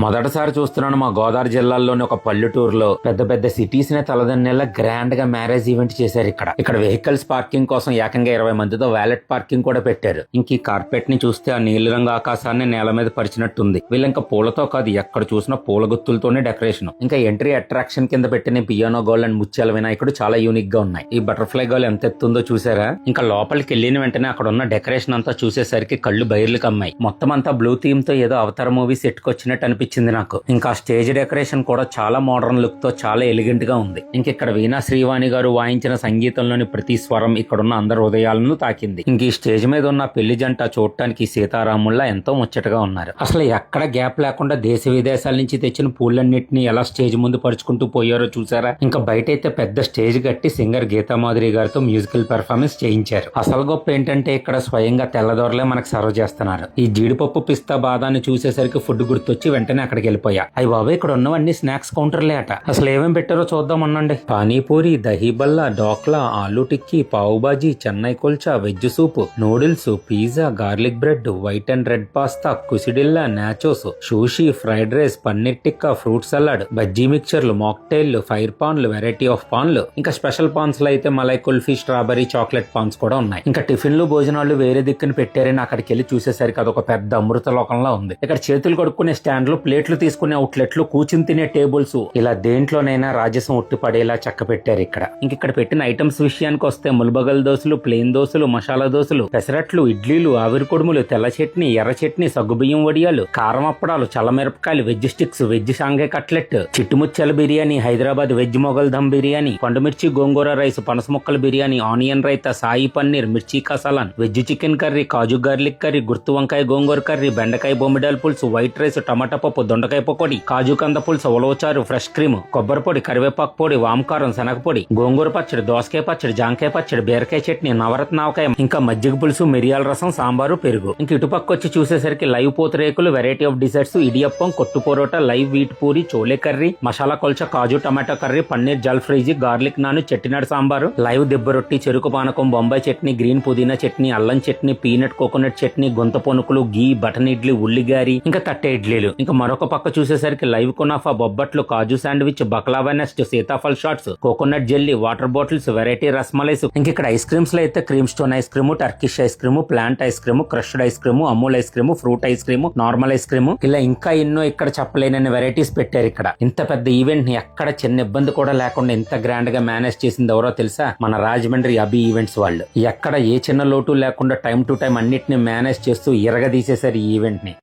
మొదటిసారి చూస్తున్నాను మా గోదావరి జిల్లాలోని ఒక పల్లెటూరులో పెద్ద పెద్ద సిటీస్ నే తలదన్నేలా గ్రాండ్ గా మ్యారేజ్ ఈవెంట్ చేశారు. ఇక్కడ వెహికల్స్ పార్కింగ్ కోసం ఏకంగా 20 మందితో వ్యాలెట్ పార్కింగ్ కూడా పెట్టారు. ఇంక ఈ కార్పెట్ ని చూస్తే ఆ నీలిరంగు ఆకాశాన్ని నేల మీద పరిచినట్టుంది. వీళ్ళంక పూలతో కాదు, ఎక్కడ చూసినా పూల గుత్తులతోనే డెకరేషన్. ఇంకా ఎంట్రీ అట్రాక్షన్ కింద పెట్టిన పియానో గోల్డ్ అండ్ ముత్యాల వినాయకుడు చాలా యూనిక్ గా ఉన్నాయి. ఈ బటర్ఫ్లై గోల్ ఎంత ఎత్తుందో చూసారా? ఇంకా లోపలికి వెళ్ళిన వెంటనే అక్కడ ఉన్న డెకరేషన్ అంతా చూసేసరికి కళ్ళు బయర్లు కమ్మాయి. మొత్తం అంతా బ్లూ థీమ్ తో ఏదో అవతార మూవీ సెట్ కొచ్చినట్టు అనిపించింది నాకు. ఇంకా స్టేజ్ డెకరేషన్ కూడా చాలా మోడర్న్ లుక్ తో చాలా ఎలిగెంట్ గా ఉంది. ఇక్కడ వీణా శ్రీవాణి గారు వాయించిన సంగీతంలోని ప్రతి స్వరం ఇక్కడున్న అందరి హృదయాలను తాకింది. ఇంక ఈ స్టేజ్ మీద ఉన్న పెళ్లి జంట చూడటానికి సీతారాముల్లా ఎంతో ముచ్చటగా ఉన్నారు. అసలు ఎక్కడ గ్యాప్ లేకుండా దేశ విదేశాల నుంచి తెచ్చిన పూలన్నింటినీ ఎలా స్టేజ్ ముందు పరుచుకుంటూ పోయారో చూసారా? ఇంకా బయట అయితే పెద్ద స్టేజ్ కట్టి సింగర్ గీతామాధురి గారితో మ్యూజికల్ పెర్ఫార్మెన్స్ చేయించారు. అసలు గొప్ప ఏంటంటే ఇక్కడ స్వయంగా తెల్లదొరలే మనకు సర్వ్ చేస్తున్నారు. ఈ జీడిపప్పు పిస్తా బాదాన్ని చూసేసరికి ఫుడ్ గుర్తొచ్చి వెంటనే అక్కడికి వెళ్ళిపోయా. అయ్యి బాబా, ఇక్కడ ఉన్నవన్నీ స్నాక్స్ కౌంటర్లే అట. అసలు ఏమేం పెట్టారో చూద్దాం అనండి. Panipuri, దహీబల్లా, dhokla, aloo tikki, pav bhaji, Chennai kulcha, veg soup, noodles, pizza, garlic bread, white and red pasta, quesadilla, nachos, sushi, fried rice, paneer tikka, fruit salad, bajji మిక్చర్లు, మాక్టైల్, ఫైర్ పాన్లు, వెరైటీ ఆఫ్ పాన్లు, ఇంకా స్పెషల్ పాన్స్ లో అయితే మలై కుల్ఫీ, స్ట్రాబెరీ, చాక్లెట్ పాన్స్ కూడా ఉన్నాయి. ఇంకా టిఫిన్లు, భోజనాలు వేరే దిక్కుని పెట్టారని అక్కడికి వెళ్ళి చూసేసరికి అదొక పెద్ద అమృత లోకంలో ఉంది. ఇక్కడ చేతులు కడుక్కునే స్టాండ్లు, ప్లేట్లు తీసుకునే అవుట్లెట్లు, కూర్చుని తినే టేబుల్స్, ఇలా దేంట్లోనైనా రాజసం ఉట్టి పడేలా చక్క పెట్టారు ఇక్కడ. ఇక్కడ పెట్టిన ఐటమ్స్ విషయానికి వస్తే ముల్బగల్ దోశలు, ప్లేన్ దోశలు, మసాలా దోశలు, పెసరట్లు, ఇడ్లీలు, ఆవిరి కొడుములు, తెల్ల చట్నీ, ఎర్ర చట్నీ, సగ్గుబియ్యం వడియాలు, కారం అప్పడాలు, చల్లమిరపకాయలు, వెజ్ స్టిక్స్, వెజ్ సాంగే కట్లెట్, చిట్టుముచ్చల బిర్యానీ, హైదరాబాద్ వెజ్ మొగల్ దమ్ బిర్యానీ, పండుమిర్చి గోంగూర రైస్, పనస ముక్కల బిర్యానీ, ఆనియన్ రైతా, సాయి పన్నీర్, మిర్చి కసాలాన్, వెజ్ చికెన్ కర్రీ, కాజు గార్లిక్ కర్రీ, గుర్తు వంకాయ గోంగూర కర్రీ, బెండకాయ బొమ్మిడాల పులుసు, వైట్ రైస్, టమాటా పప్పు, దొండకాయ పకోడీ, కాజు కంద పులుసు, ఉలవచారు, ఫ్రెష్ క్రీమ్, కొబ్బరి పొడి, కరివేపాకు పొడి, వామకారం, శనగపొడి, గోంగూర పచ్చడి, దోసకాయ పచ్చడి, జాంకాయ పచ్చడి, బీరకాయ చట్నీ, నవరత్న ఆవకాయ, ఇంకా మజ్జిగ పులుసు, మిరియాల రసం, సాంబారు, పెరుగు. ఇంక ఇటుపక్క వచ్చి చూసేసరికి లైవ్ పూతరేకులు, variety of desserts, idiyappam, kothu parotta, live wheat puri, chole curry, masala kulcha, kaju tomato curry, paneer jalfrezi, garlic naan, Chettinad sambar, live దెబ్బ రొట్టి, చెరుకు పానకం, బొంబాయి చట్నీ, గ్రీన్ పుదీనా చట్నీ, అల్లం చట్నీ, పీనట్ కోకోనట్ చట్నీ, గొంత పొనుకులు, గీ, బటన్ ఇడ్లీ, ఉల్లిగారి, ఇంకా తట్టె ఇడ్లీలు. ఇంకా మరొక పక్క చూసేసరికి లైవ్ కునాఫా, బొబ్బట్లు, kaju sandwich, baklava nest, sitaphal shots, coconut jelly, water bottles, variety rasmalais. ఇక్కడ ఐస్ క్రీమ్స్ లో అయితే Cream Stone ice cream, Turkish ice cream, plant ice cream, crushed ice cream, Amul ice cream, fruit ice cream, normal ice cream, ఇలా ఇంకా ఎన్నో ఇక్కడ చెప్పలేనన్ని varieties పెట్టారు. ఇంత పెద్ద ఈవెంట్ ని ఎక్కడ చిన్న ఇబ్బంది కూడా లేకుండా ఇంత గ్రాండ్ గా మేనేజ్ చేసింది ఎవరో తెలుసా? మన రాజమండ్రి అభి ఈవెంట్స్ వాళ్ళు. ఎక్కడ ఏ చిన్న లోటు లేకుండా టైం టు టైం అన్నిటిని మేనేజ్ చేస్తూ ఇరగదీసేశారు ఈ ఈవెంట్ ని.